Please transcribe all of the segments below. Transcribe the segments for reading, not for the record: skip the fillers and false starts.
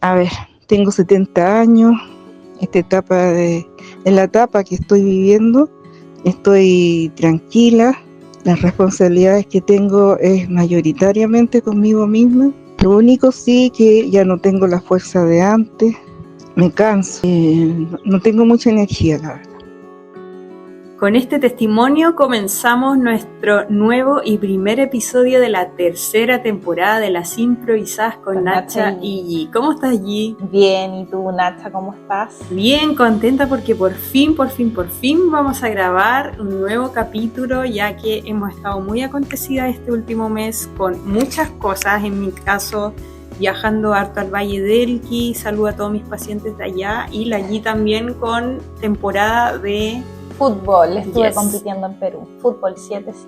A ver, tengo 70 años, en la etapa que estoy viviendo, estoy tranquila, las responsabilidades que tengo es mayoritariamente conmigo misma. Lo único sí que ya no tengo la fuerza de antes, me canso, no tengo mucha energía, la verdad. Con este testimonio comenzamos nuestro nuevo y primer episodio de la tercera temporada de Las Improvisadas con Nacha y Yi. ¿Cómo estás, Yi? Bien, ¿y tú, Nacha, cómo estás? Bien, contenta porque por fin vamos a grabar un nuevo capítulo, ya que hemos estado muy acontecidas este último mes con muchas cosas. En mi caso, viajando harto al Valle del Elqui, saludo a todos mis pacientes de allá, y la Yi también con temporada de fútbol. Estuve compitiendo en Perú, fútbol 7, sí.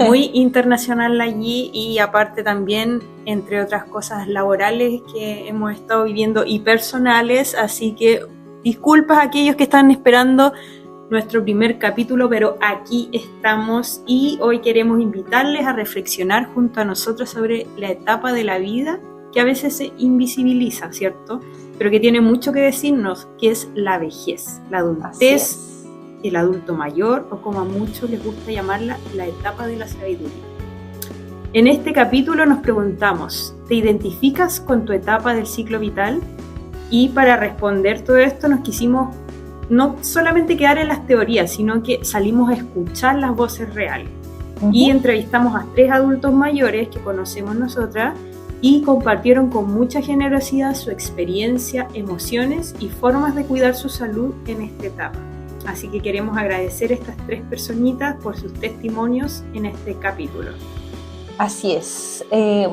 Muy internacional allí, y aparte también, entre otras cosas laborales que hemos estado viviendo y personales, así que disculpas a aquellos que están esperando nuestro primer capítulo, pero aquí estamos y hoy queremos invitarles a reflexionar junto a nosotros sobre la etapa de la vida que a veces se invisibiliza, ¿cierto? Pero que tiene mucho que decirnos, que es la vejez, la adultez, el adulto mayor, o como a muchos les gusta llamarla, la etapa de la sabiduría. En este capítulo nos preguntamos, ¿te identificas con tu etapa del ciclo vital? Y para responder todo esto nos quisimos no solamente quedar en las teorías, sino que salimos a escuchar las voces reales. Y entrevistamos a 3 adultos mayores que conocemos nosotras y compartieron con mucha generosidad su experiencia, emociones y formas de cuidar su salud en esta etapa. Así que queremos agradecer a estas 3 personitas por sus testimonios en este capítulo. Así es.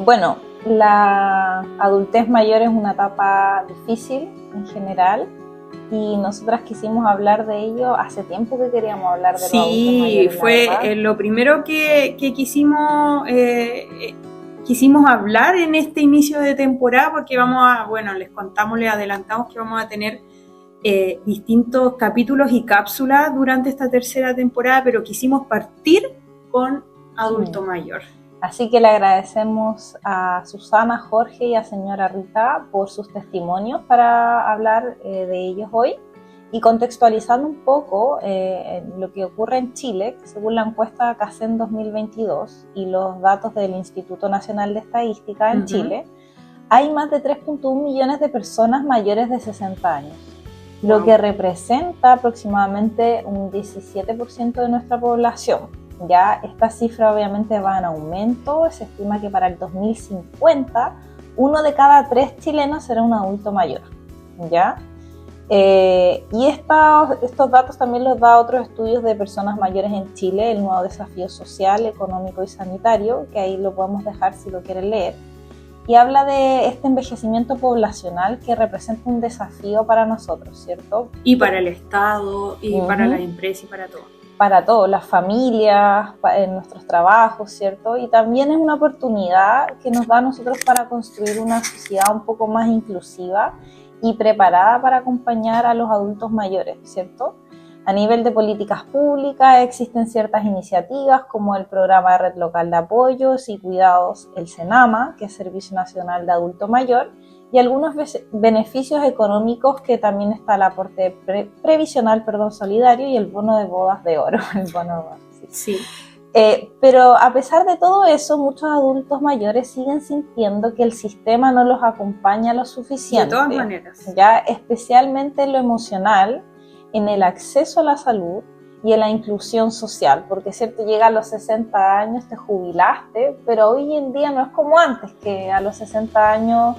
Bueno, la adultez mayor es una etapa difícil en general y nosotras quisimos hablar de ello. Hace tiempo que queríamos hablar de los adultos mayores. Sí, fue lo primero que quisimos hablar en este inicio de temporada, porque les adelantamos que vamos a tener distintos capítulos y cápsulas durante esta tercera temporada, pero quisimos partir con adulto mayor. Así que le agradecemos a Susana, Jorge y a señora Rita por sus testimonios para hablar de ellos hoy, y contextualizando un poco lo que ocurre en Chile, que según la encuesta CACEN 2022 y los datos del Instituto Nacional de Estadística en Chile, hay más de 3.1 millones de personas mayores de 60 años. Lo que representa aproximadamente un 17% de nuestra población. Ya esta cifra obviamente va en aumento. Se estima que para el 2050 1 de cada 3 chilenos será un adulto mayor, ¿ya? Y estos datos también los da otros estudios de personas mayores en Chile, el nuevo desafío social, económico y sanitario, que ahí lo podemos dejar si lo quieren leer. Y habla de este envejecimiento poblacional que representa un desafío para nosotros, ¿cierto? Y para el Estado, y para las empresas, y para todo. Para todo, las familias, en nuestros trabajos, ¿cierto? Y también es una oportunidad que nos da a nosotros para construir una sociedad un poco más inclusiva y preparada para acompañar a los adultos mayores, ¿cierto? A nivel de políticas públicas existen ciertas iniciativas como el Programa de Red Local de Apoyos y Cuidados, el SENAMA, que es Servicio Nacional de Adulto Mayor, y algunos beneficios económicos, que también está el aporte previsional solidario y el bono de bodas de oro. El bono de bodas, sí. Pero a pesar de todo eso, muchos adultos mayores siguen sintiendo que el sistema no los acompaña lo suficiente. De todas maneras. Ya, especialmente en lo emocional, en el acceso a la salud y en la inclusión social, porque cierto, llega a los 60 años, te jubilaste, pero hoy en día no es como antes, que a los 60 años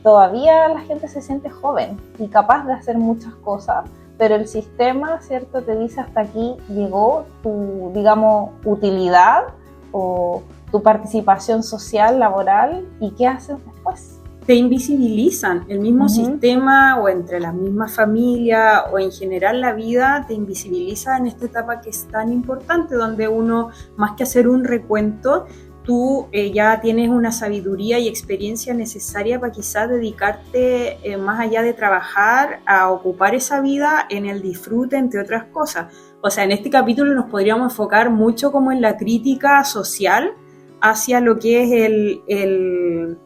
todavía la gente se siente joven y capaz de hacer muchas cosas, pero el sistema, cierto, te dice hasta aquí llegó tu, digamos, utilidad o tu participación social, laboral, y ¿qué haces después? Te invisibilizan, el mismo sistema, o entre las mismas familias, o en general la vida te invisibiliza en esta etapa que es tan importante, donde uno, más que hacer un recuento, tú ya tienes una sabiduría y experiencia necesaria para quizás dedicarte, más allá de trabajar, a ocupar esa vida en el disfrute, entre otras cosas. O sea, en este capítulo nos podríamos enfocar mucho como en la crítica social hacia lo que es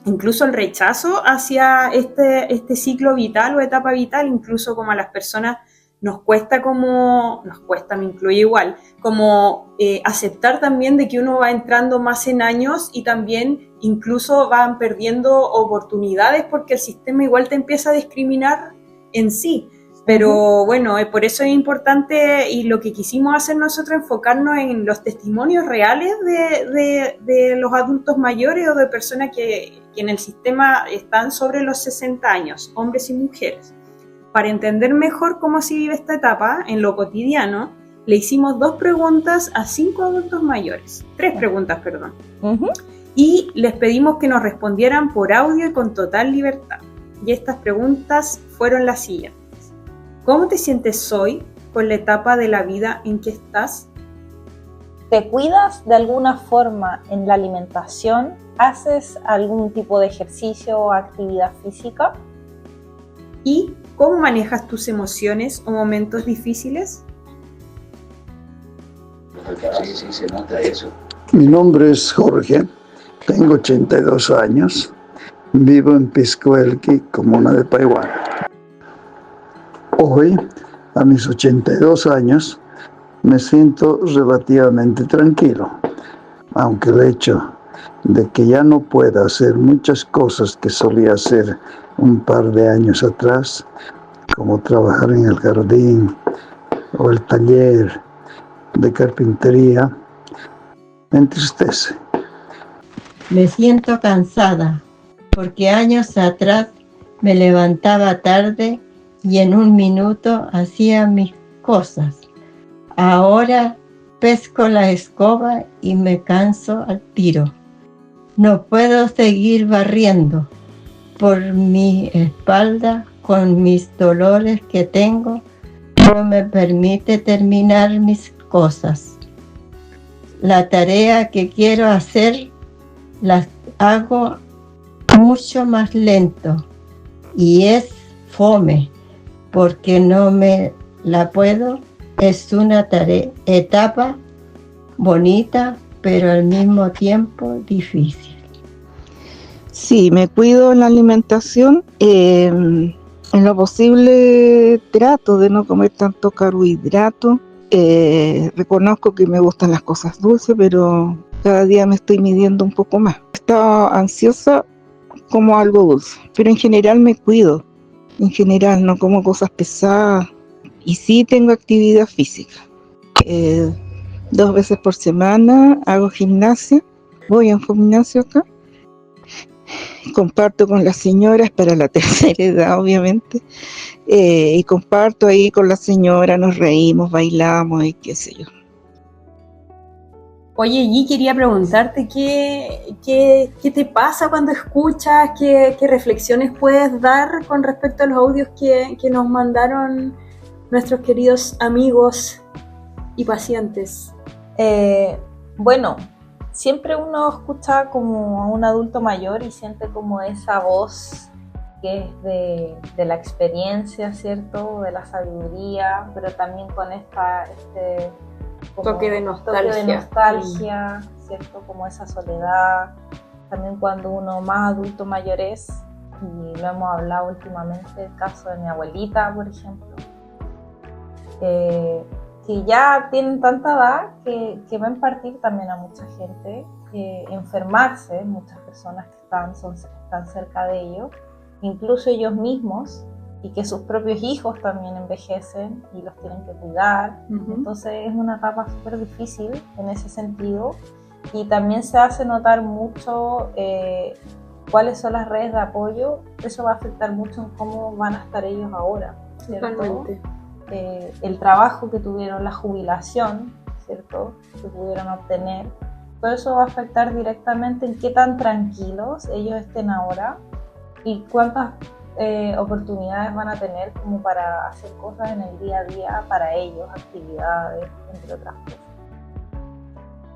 incluso el rechazo hacia este ciclo vital o etapa vital, incluso como a las personas nos cuesta, me incluye igual, como aceptar también de que uno va entrando más en años y también incluso van perdiendo oportunidades porque el sistema igual te empieza a discriminar en sí. Pero bueno, por eso es importante, y lo que quisimos hacer nosotros, enfocarnos en los testimonios reales de los adultos mayores o de personas que en el sistema están sobre los 60 años, hombres y mujeres. Para entender mejor cómo se vive esta etapa en lo cotidiano, le hicimos 3 preguntas a 5 adultos mayores. Y les pedimos que nos respondieran por audio y con total libertad. Y estas preguntas fueron las siguientes. ¿Cómo te sientes hoy con la etapa de la vida en que estás? ¿Te cuidas de alguna forma en la alimentación? ¿Haces algún tipo de ejercicio o actividad física? ¿Y cómo manejas tus emociones o momentos difíciles? Sí, se nota eso. Mi nombre es Jorge, tengo 82 años, vivo en Piscoelqui, comuna de Paihuán. Hoy, a mis 82 años, me siento relativamente tranquilo, aunque el hecho de que ya no pueda hacer muchas cosas que solía hacer un par de años atrás, como trabajar en el jardín o el taller de carpintería, me entristece. Me siento cansada porque años atrás me levantaba tarde y en un minuto hacía mis cosas. Ahora pesco la escoba y me canso al tiro. No puedo seguir barriendo por mi espalda con mis dolores que tengo. No me permite terminar mis cosas. La tarea que quiero hacer las hago mucho más lento y es fome porque no me la puedo. Es una etapa bonita, pero al mismo tiempo difícil. Sí, me cuido en la alimentación. En lo posible trato de no comer tanto carbohidrato. Reconozco que me gustan las cosas dulces, pero cada día me estoy midiendo un poco más. Estaba ansiosa, como algo dulce, pero en general me cuido. En general no como cosas pesadas y sí tengo actividad física. 2 veces por semana hago gimnasia, voy a un gimnasio acá, comparto con las señoras para la tercera edad obviamente, y comparto ahí con la señora, nos reímos, bailamos y qué sé yo. Oye, Yi, quería preguntarte qué te pasa cuando escuchas, qué reflexiones puedes dar con respecto a los audios que nos mandaron nuestros queridos amigos y pacientes. Bueno, siempre uno escucha como a un adulto mayor y siente como esa voz que es de la experiencia, ¿cierto? De la sabiduría, pero también con este toque de nostalgia, ¿cierto? Como esa soledad. También cuando uno más adulto mayor es, y lo hemos hablado últimamente, el caso de mi abuelita, por ejemplo, que ya tienen tanta edad que ven partir también a mucha gente, enfermarse, muchas personas que están cerca de ellos, incluso ellos mismos, y que sus propios hijos también envejecen y los tienen que cuidar. Entonces es una etapa súper difícil en ese sentido, y también se hace notar mucho cuáles son las redes de apoyo. Eso va a afectar mucho en cómo van a estar ellos ahora, ¿cierto? Totalmente. El trabajo que tuvieron, la jubilación, ¿cierto?, que pudieron obtener, todo eso va a afectar directamente en qué tan tranquilos ellos estén ahora y cuántas oportunidades van a tener como para hacer cosas en el día a día para ellos, actividades, entre otras cosas.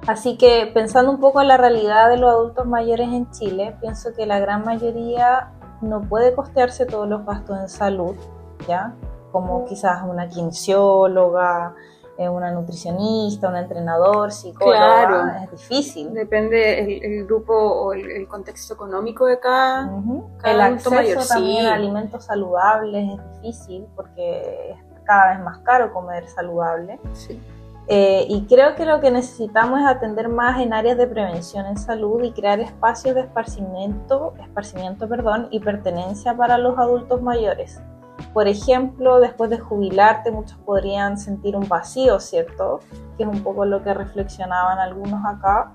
Así que pensando un poco en la realidad de los adultos mayores en Chile, pienso que la gran mayoría no puede costearse todos los gastos en salud, ¿ya? Como quizás una kinesióloga, una nutricionista, un entrenador, psicóloga, Claro. es difícil. Depende el grupo o el contexto económico de cada, cada El adulto acceso mayor. también Sí. a alimentos saludables es difícil porque es cada vez más caro comer saludable. Sí. Y creo que lo que necesitamos es atender más en áreas de prevención en salud y crear espacios de esparcimiento, y pertenencia para los adultos mayores. Por ejemplo, después de jubilarte, muchos podrían sentir un vacío, ¿cierto? Que es un poco lo que reflexionaban algunos acá,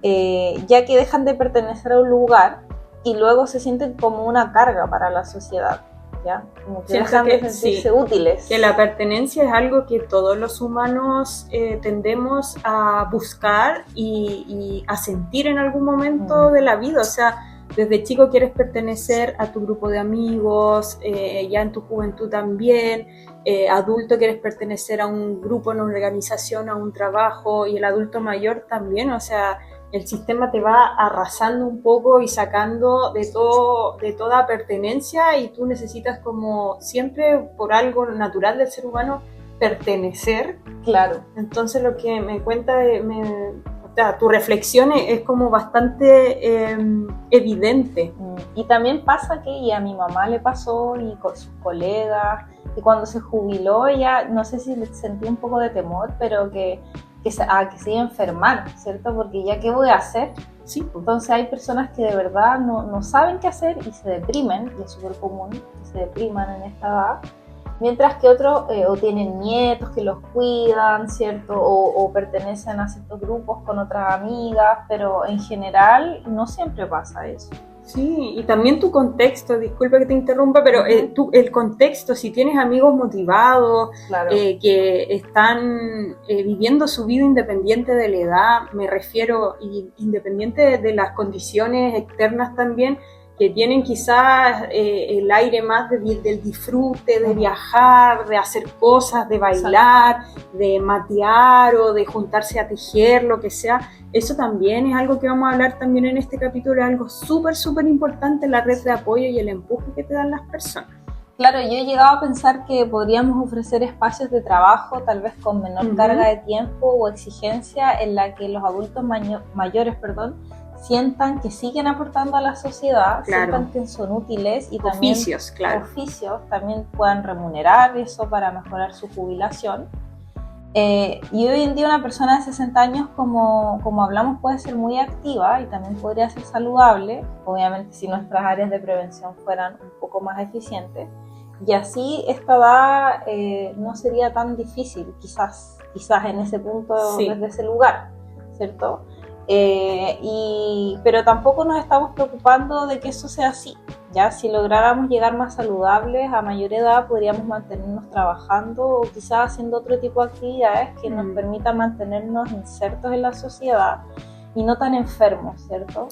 ya que dejan de pertenecer a un lugar y luego se sienten como una carga para la sociedad, ¿ya? Como que Siento dejan de que sentirse sí, útiles. que la pertenencia es algo que todos los humanos tendemos a buscar y a sentir en algún momento de la vida. O sea, desde chico quieres pertenecer a tu grupo de amigos, ya en tu juventud también, adulto quieres pertenecer a un grupo, a una organización, a un trabajo, y el adulto mayor también. O sea, el sistema te va arrasando un poco y sacando de toda pertenencia, y tú necesitas, como siempre, por algo natural del ser humano, pertenecer. Claro. Entonces lo que me cuenta, o sea, tu reflexión es como bastante evidente. Y también pasa que, y a mi mamá le pasó, y con sus colegas, y cuando se jubiló ella, no sé si sentí un poco de temor, pero que se iba a enfermar, ¿cierto? Porque ya, ¿qué voy a hacer? Sí. Entonces hay personas que de verdad no saben qué hacer y se deprimen, y es súper común que se depriman en esta edad, mientras que otros o tienen nietos que los cuidan, ¿cierto? O pertenecen a ciertos grupos con otras amigas, pero en general no siempre pasa eso. Sí, y también tu contexto, disculpa que te interrumpa, pero el contexto, si tienes amigos motivados, Claro. Que están viviendo su vida independiente de la edad, me refiero, independiente de las condiciones externas también, que tienen quizás el aire más del disfrute, de viajar, de hacer cosas, de bailar, de matear o de juntarse a tejer, lo que sea. Eso también es algo que vamos a hablar también en este capítulo, es algo súper, súper importante, la red de apoyo y el empuje que te dan las personas. Claro, yo he llegado a pensar que podríamos ofrecer espacios de trabajo, tal vez con menor carga de tiempo o exigencia, en la que los adultos mayores, sientan que siguen aportando a la sociedad, sientan que son útiles, y también oficios también puedan remunerar eso para mejorar su jubilación. Y hoy en día una persona de 60 años, como hablamos, puede ser muy activa y también podría ser saludable, obviamente si nuestras áreas de prevención fueran un poco más eficientes, y así esta edad no sería tan difícil, quizás en ese punto, desde ese lugar, ¿cierto? Pero tampoco nos estamos preocupando de que eso sea así. Ya, si lográramos llegar más saludables a mayor edad, podríamos mantenernos trabajando o quizás haciendo otro tipo de actividades que nos permitan mantenernos insertos en la sociedad y no tan enfermos, ¿cierto?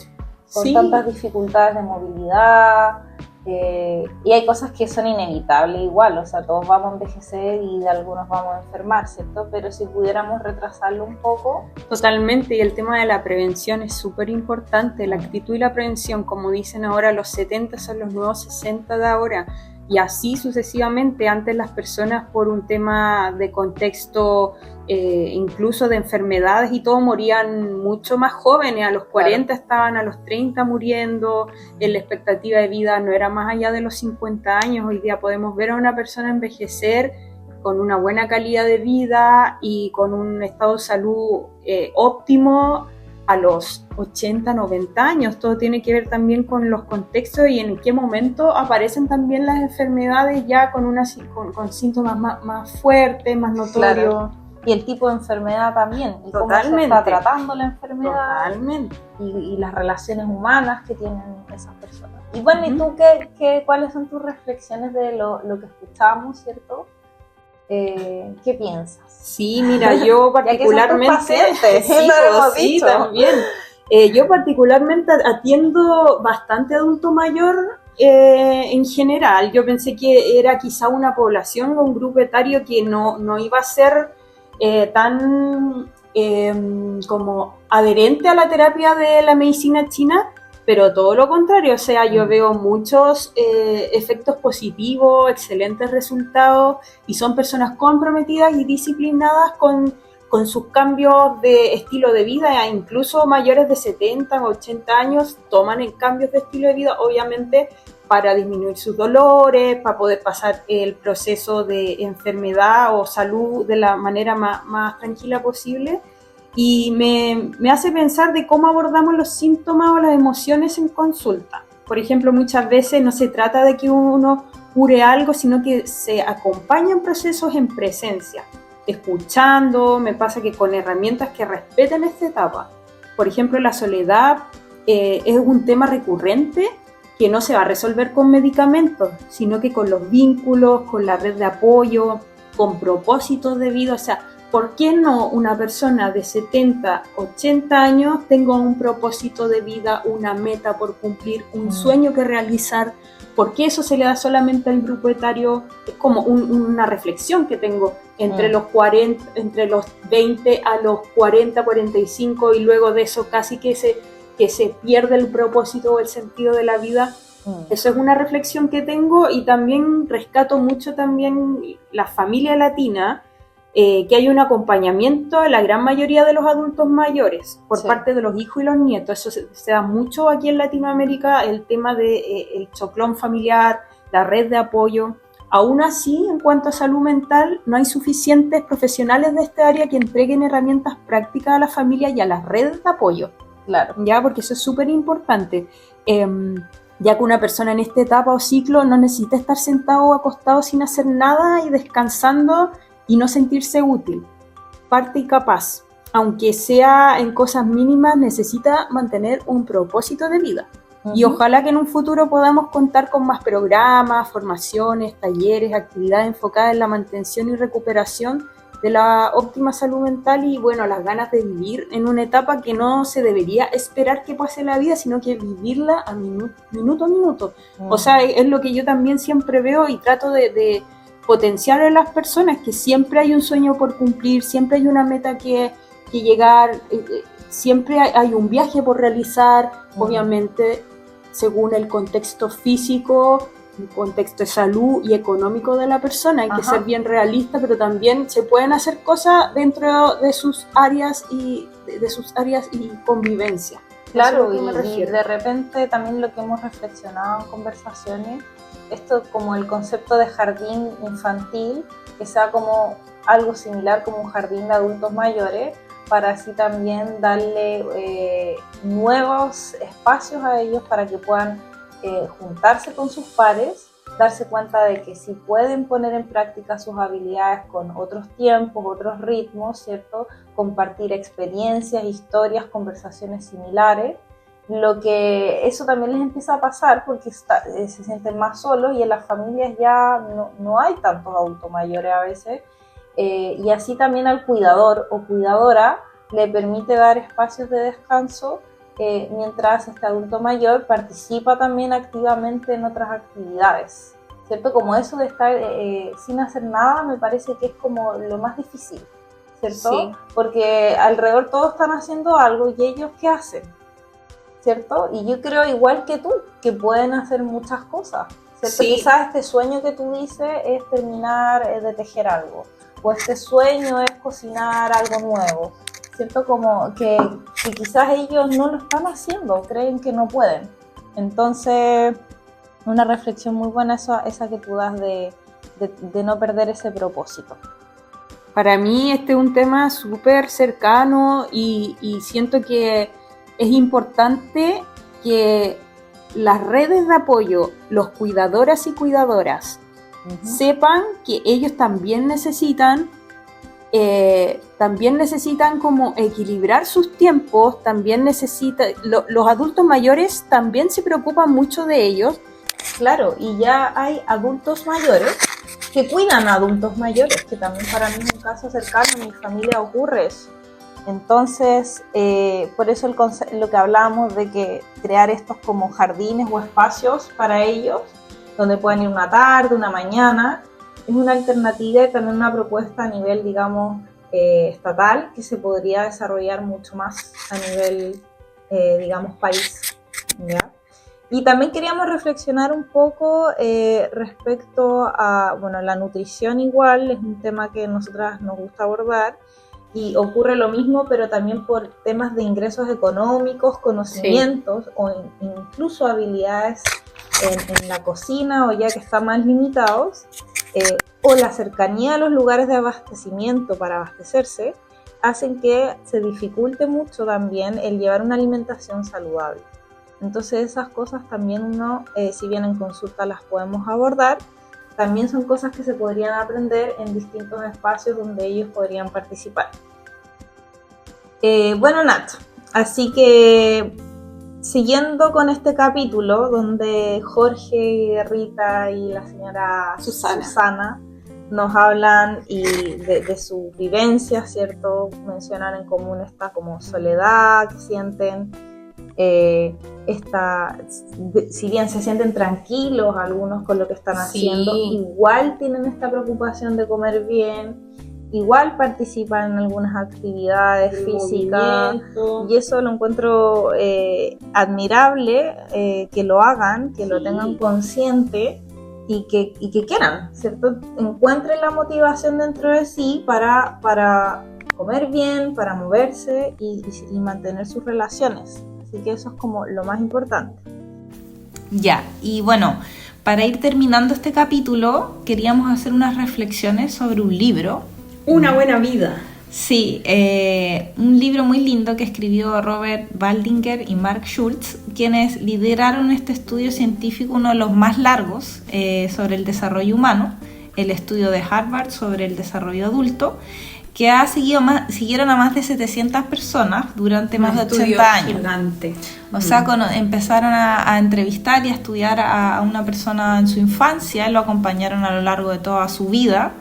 Con tantas dificultades de movilidad, y hay cosas que son inevitables igual, o sea, todos vamos a envejecer y de algunos vamos a enfermar, ¿cierto? Pero si pudiéramos retrasarlo un poco. Totalmente, y el tema de la prevención es súper importante, la actitud y la prevención, como dicen ahora, los 70 son los nuevos 60 de ahora, y así sucesivamente. Antes las personas, por un tema de contexto, incluso de enfermedades y todo, morían mucho más jóvenes, a los 40 estaban, a los 30 muriendo, la expectativa de vida no era más allá de los 50 años. Hoy día podemos ver a una persona envejecer con una buena calidad de vida y con un estado de salud óptimo a los 80, 90 años. Todo tiene que ver también con los contextos y en qué momento aparecen también las enfermedades ya con síntomas más fuertes, más notorios. Claro. Y el tipo de enfermedad también, y cómo se está tratando la enfermedad. Totalmente. Y las relaciones humanas que tienen esas personas. Y bueno, ¿y tú cuáles son tus reflexiones de lo que escuchamos, ¿cierto? ¿Qué piensas? Sí, mira, yo particularmente... sí, también. Yo particularmente atiendo bastante adulto mayor en general. Yo pensé que era quizá una población o un grupo etario que no iba a ser tan como adherente a la terapia de la medicina china, pero todo lo contrario, o sea, yo veo muchos efectos positivos, excelentes resultados, y son personas comprometidas y disciplinadas con sus cambios de estilo de vida, incluso mayores de 70 o 80 años toman cambios de estilo de vida, obviamente para disminuir sus dolores, para poder pasar el proceso de enfermedad o salud de la manera más tranquila posible. Y me hace pensar de cómo abordamos los síntomas o las emociones en consulta. Por ejemplo, muchas veces no se trata de que uno cure algo, sino que se acompañan procesos en presencia, escuchando. Me pasa que con herramientas que respeten esta etapa. Por ejemplo, la soledad es un tema recurrente que no se va a resolver con medicamentos, sino que con los vínculos, con la red de apoyo, con propósitos de vida. O sea, ¿por qué no una persona de 70, 80 años tenga un propósito de vida, una meta por cumplir, un sueño que realizar? ¿Por qué eso se le da solamente al grupo etario? Es como una reflexión que tengo entre los 40, entre los 20 a los 40, 45, y luego de eso casi que se pierde el propósito o el sentido de la vida. Eso es una reflexión que tengo, y también rescato mucho también la familia latina, que hay un acompañamiento a la gran mayoría de los adultos mayores por parte de los hijos y los nietos. Eso se da mucho aquí en Latinoamérica, el tema de el choclón familiar, la red de apoyo. Aún así, en cuanto a salud mental, no hay suficientes profesionales de esta área que entreguen herramientas prácticas a la familia y a las redes de apoyo. Claro. Ya, porque eso es súper importante. Ya que una persona en esta etapa o ciclo no necesita estar sentado o acostado sin hacer nada y descansando y no sentirse útil, parte y capaz. Aunque sea en cosas mínimas, necesita mantener un propósito de vida. Y ojalá que en un futuro podamos contar con más programas, formaciones, talleres, actividades enfocadas en la mantención y recuperación de la óptima salud mental y, bueno, las ganas de vivir en una etapa que no se debería esperar que pase la vida, sino que vivirla a minuto a minuto. O sea, es lo que yo también siempre veo y trato de potenciar en las personas, que siempre hay un sueño por cumplir, siempre hay una meta que llegar, siempre hay un viaje por realizar, obviamente según el contexto físico, el contexto de salud y económico de la persona. Hay que ser bien realista, pero también se pueden hacer cosas dentro de sus áreas y convivencia. Claro, y de repente también lo que hemos reflexionado en conversaciones, esto como el concepto de jardín infantil, que sea como algo similar como un jardín de adultos mayores, para así también darle nuevos espacios a ellos para que puedan juntarse con sus pares, darse cuenta de que si pueden poner en práctica sus habilidades con otros tiempos, otros ritmos, ¿cierto? Compartir experiencias, historias, conversaciones similares, lo que eso también les empieza a pasar porque se sienten más solos, y en las familias ya no hay tantos adultos mayores a veces, y así también al cuidador o cuidadora le permite dar espacios de descanso mientras este adulto mayor participa también activamente en otras actividades, ¿cierto? Como eso de estar sin hacer nada me parece que es como lo más difícil, ¿cierto? Sí. Porque alrededor todos están haciendo algo y ellos ¿qué hacen? ¿Cierto? Y yo creo igual que tú, que pueden hacer muchas cosas, ¿cierto? Sí. Quizás este sueño que tú dices es terminar de tejer algo, o este sueño es cocinar algo nuevo, ¿cierto? Como que quizás ellos no lo están haciendo, creen que no pueden. Entonces, una reflexión muy buena esa que tú das de no perder ese propósito. Para mí este es un tema súper cercano y siento que es importante que las redes de apoyo, los cuidadoras y cuidadoras, sepan que ellos también necesitan como equilibrar sus tiempos, también los adultos mayores también se preocupan mucho de ellos. Claro, y ya hay adultos mayores que cuidan a adultos mayores, que también para mí es un caso cercano, en mi familia ocurre eso. Entonces, por eso lo que hablábamos de que crear estos como jardines o espacios para ellos, donde pueden ir una tarde, una mañana, es una alternativa y también una propuesta a nivel, digamos, estatal, que se podría desarrollar mucho más a nivel, digamos, país. ¿ya? Y también queríamos reflexionar un poco respecto a, bueno, la nutrición igual, es un tema que a nosotras nos gusta abordar, y ocurre lo mismo, pero también por temas de ingresos económicos, conocimientos o incluso habilidades en la cocina, o ya que están más limitados, o la cercanía a los lugares de abastecimiento para abastecerse, hacen que se dificulte mucho también el llevar una alimentación saludable. Entonces esas cosas también uno, si bien en consulta las podemos abordar, también son cosas que se podrían aprender en distintos espacios donde ellos podrían participar. Bueno, Nat, así que siguiendo con este capítulo donde Jorge, Rita y la señora Susana nos hablan y de su vivencia, ¿cierto? Mencionan en común esta como soledad que sienten, si bien se sienten tranquilos algunos con lo que están haciendo, igual tienen esta preocupación de comer bien, igual participan en algunas actividades físicas, y eso lo encuentro admirable, que lo hagan, que lo tengan consciente y que quieran, ¿cierto? Encuentren la motivación dentro de sí para comer bien, para moverse y mantener sus relaciones. Así que eso es como lo más importante. Ya, y bueno, para ir terminando este capítulo, queríamos hacer unas reflexiones sobre un libro. Una buena vida. Sí, un libro muy lindo que escribió Robert Waldinger y Mark Schultz, quienes lideraron este estudio científico, uno de los más largos, sobre el desarrollo humano, el estudio de Harvard sobre el desarrollo adulto, que siguieron a más de 700 personas durante más de 80 años. Gigante. O sea, empezaron a entrevistar y a estudiar a una persona en su infancia, y lo acompañaron a lo largo de toda su vida.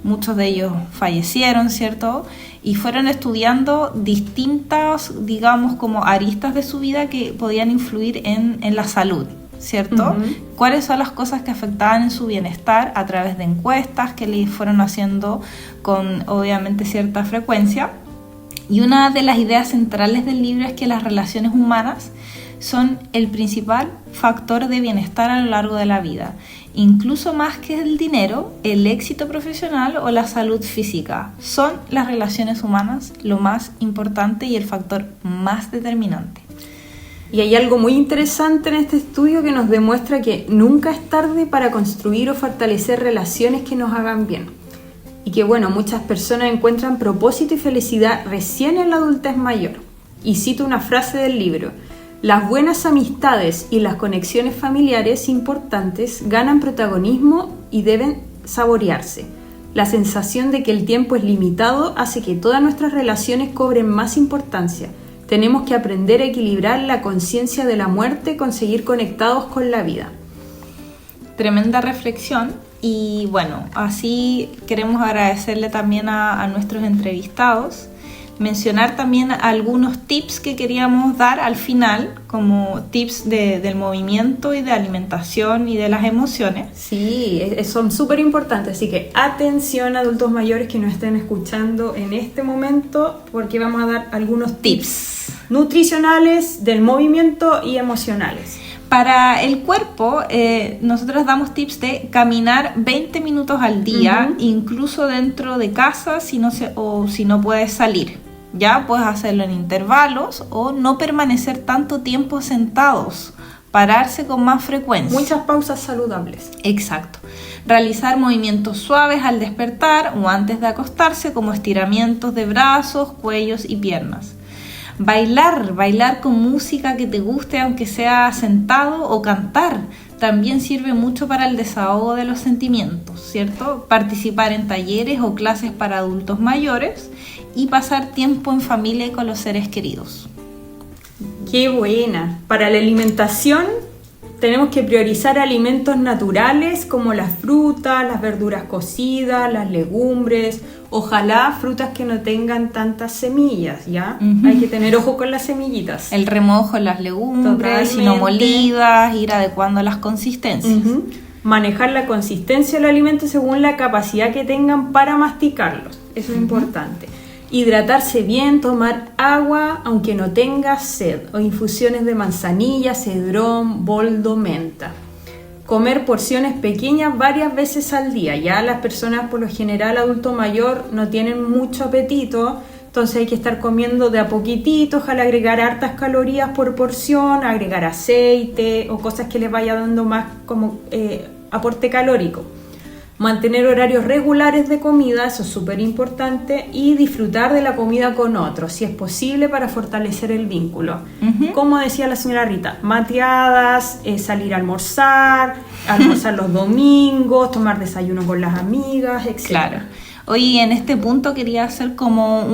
Muchos de ellos fallecieron, ¿cierto? Y fueron estudiando distintas, digamos, como aristas de su vida que podían influir en la salud, ¿cierto? ¿Cuáles son las cosas que afectaban en su bienestar a través de encuestas que le fueron haciendo con, obviamente, cierta frecuencia? Y una de las ideas centrales del libro es que las relaciones humanas son el principal factor de bienestar a lo largo de la vida, incluso más que el dinero, el éxito profesional o la salud física. Son las relaciones humanas lo más importante y el factor más determinante. Y hay algo muy interesante en este estudio que nos demuestra que nunca es tarde para construir o fortalecer relaciones que nos hagan bien. Y que, bueno, muchas personas encuentran propósito y felicidad recién en la adultez mayor. Y cito una frase del libro: las buenas amistades y las conexiones familiares importantes ganan protagonismo y deben saborearse. La sensación de que el tiempo es limitado hace que todas nuestras relaciones cobren más importancia. Tenemos que aprender a equilibrar la conciencia de la muerte con seguir conectados con la vida. Tremenda reflexión. Y bueno, así queremos agradecerle también a nuestros entrevistados. Mencionar también algunos tips que queríamos dar al final, como tips del movimiento y de alimentación y de las emociones. Sí, son súper importantes, así que atención, adultos mayores que nos estén escuchando en este momento, porque vamos a dar algunos tips nutricionales, del movimiento y emocionales. Para el cuerpo, nosotros damos tips de caminar 20 minutos al día, incluso dentro de casa, si no puedes salir. Ya puedes hacerlo en intervalos o no permanecer tanto tiempo sentados, pararse con más frecuencia. Muchas pausas saludables. Exacto. Realizar movimientos suaves al despertar o antes de acostarse, como estiramientos de brazos, cuellos y piernas. Bailar con música que te guste, aunque sea sentado, o cantar. También sirve mucho para el desahogo de los sentimientos, ¿cierto? Participar en talleres o clases para adultos mayores y pasar tiempo en familia y con los seres queridos. ¡Qué buena! Para la alimentación tenemos que priorizar alimentos naturales como las frutas, las verduras cocidas, las legumbres, ojalá frutas que no tengan tantas semillas, ¿ya? Hay que tener ojo con las semillitas. El remojo en las legumbres, si no molidas, ir adecuando las consistencias. Manejar la consistencia del alimento según la capacidad que tengan para masticarlos, eso es importante. Hidratarse bien, tomar agua aunque no tengas sed, o infusiones de manzanilla, cedrón, boldo, menta. Comer porciones pequeñas varias veces al día. Ya las personas, por lo general, adulto mayor, no tienen mucho apetito, entonces hay que estar comiendo de a poquitito, ojalá agregar hartas calorías por porción, agregar aceite o cosas que les vaya dando más como aporte calórico. Mantener horarios regulares de comida, eso es súper importante, y disfrutar de la comida con otros, si es posible, para fortalecer el vínculo. Como decía la señora Rita, mateadas, salir a almorzar los domingos, tomar desayuno con las amigas, etc. Claro. Hoy en este punto quería hacer como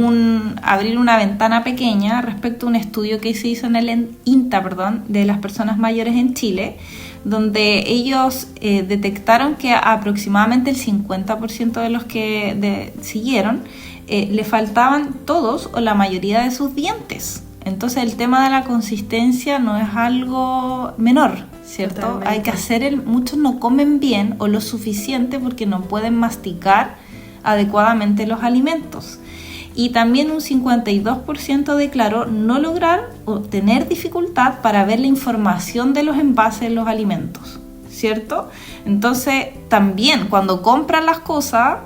abrir una ventana pequeña respecto a un estudio que se hizo en el INTA, de las personas mayores en Chile, donde ellos detectaron que aproximadamente el 50% de los que siguieron le faltaban todos o la mayoría de sus dientes. Entonces el tema de la consistencia no es algo menor, ¿cierto? Totalmente. Hay que hacer, muchos no comen bien o lo suficiente porque no pueden masticar adecuadamente los alimentos. Y también un 52% declaró no lograr o tener dificultad para ver la información de los envases de los alimentos, ¿cierto? Entonces, también cuando compran las cosas,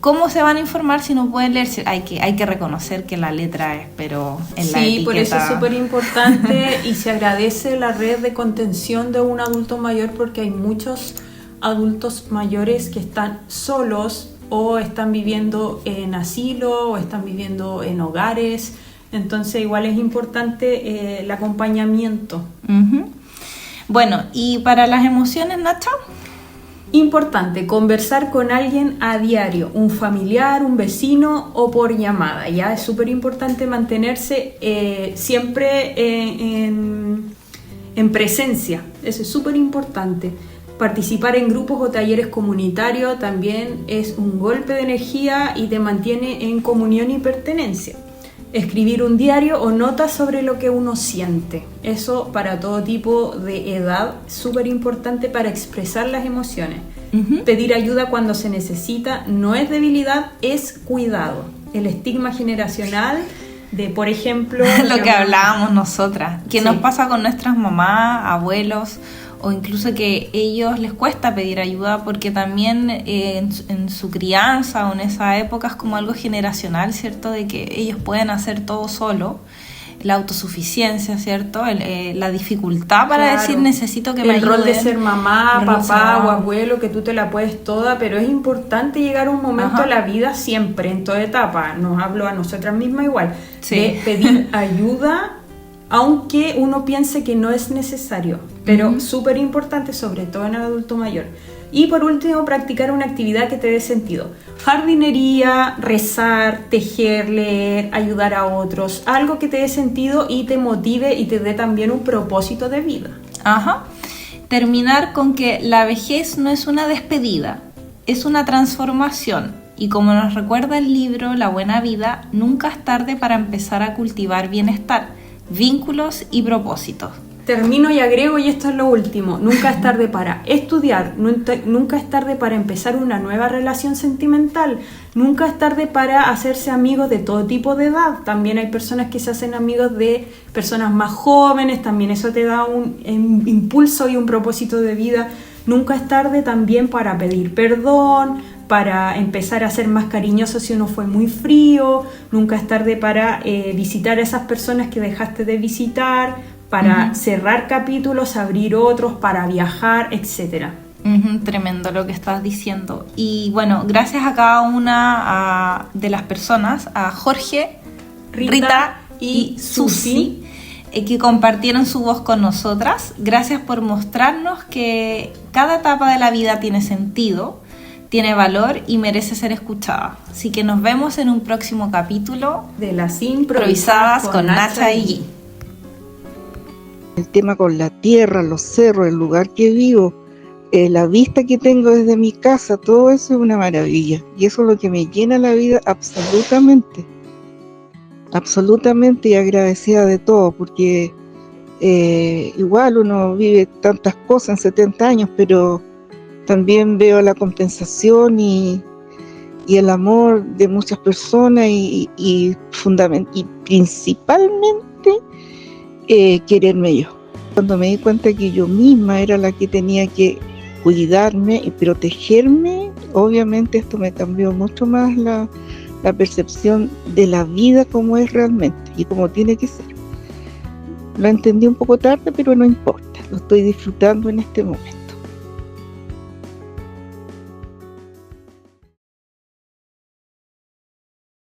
¿cómo se van a informar si no pueden leer? Hay que reconocer que la letra es, pero en la etiqueta... Sí, por eso es súper importante y se agradece la red de contención de un adulto mayor, porque hay muchos adultos mayores que están solos o están viviendo en asilo o están viviendo en hogares, entonces igual es importante el acompañamiento. Bueno, ¿y para las emociones, Nacha? Importante, conversar con alguien a diario, un familiar, un vecino o por llamada. Ya es súper importante mantenerse siempre en presencia, eso es súper importante. Participar en grupos o talleres comunitarios también es un golpe de energía y te mantiene en comunión y pertenencia. Escribir un diario o notas sobre lo que uno siente. Eso para todo tipo de edad es súper importante para expresar las emociones. Pedir ayuda cuando se necesita no es debilidad, es cuidado. El estigma generacional de, por ejemplo... lo que hablábamos nosotras, que nos pasa con nuestras mamás, abuelos, o incluso que ellos les cuesta pedir ayuda porque también en su crianza o en esa época es como algo generacional, ¿cierto? De que ellos pueden hacer todo solo, la autosuficiencia, ¿cierto? La dificultad para decir necesito que me ayuden. El rol de ser mamá, papá o abuelo, que tú te la puedes toda, pero es importante llegar a un momento en la vida siempre, en toda etapa, nos hablo a nosotras mismas igual, de pedir ayuda, aunque uno piense que no es necesario, pero súper importante, sobre todo en el adulto mayor. Y por último, practicar una actividad que te dé sentido. Jardinería, rezar, tejer, leer, ayudar a otros, algo que te dé sentido y te motive y te dé también un propósito de vida. Terminar con que la vejez no es una despedida, es una transformación. Y como nos recuerda el libro La Buena Vida, nunca es tarde para empezar a cultivar bienestar, vínculos y propósitos. Termino y agrego, y esto es lo último, nunca es tarde para estudiar, nunca es tarde para empezar una nueva relación sentimental, nunca es tarde para hacerse amigos de todo tipo de edad. También hay personas que se hacen amigos de personas más jóvenes, también eso te da un impulso y un propósito de vida. Nunca es tarde también para pedir perdón, para empezar a ser más cariñoso si uno fue muy frío. Nunca es tarde para visitar a esas personas que dejaste de visitar, para cerrar capítulos, abrir otros, para viajar, etc. Tremendo lo que estás diciendo. Y bueno, gracias a cada una de las personas, a Jorge, Rita y Susi, que compartieron su voz con nosotras. Gracias por mostrarnos que cada etapa de la vida tiene sentido, tiene valor y merece ser escuchada. Así que nos vemos en un próximo capítulo de Las Improvisadas con Nacha y Gui. El tema con la tierra, los cerros, el lugar que vivo, la vista que tengo desde mi casa, todo eso es una maravilla. Y eso es lo que me llena la vida absolutamente. Absolutamente, y agradecida de todo, porque igual uno vive tantas cosas en 70 años, pero también veo la compensación y y el amor de muchas personas y principalmente quererme yo. Cuando me di cuenta que yo misma era la que tenía que cuidarme y protegerme, obviamente esto me cambió mucho más la percepción de la vida como es realmente y como tiene que ser. Lo entendí un poco tarde, pero no importa, lo estoy disfrutando en este momento.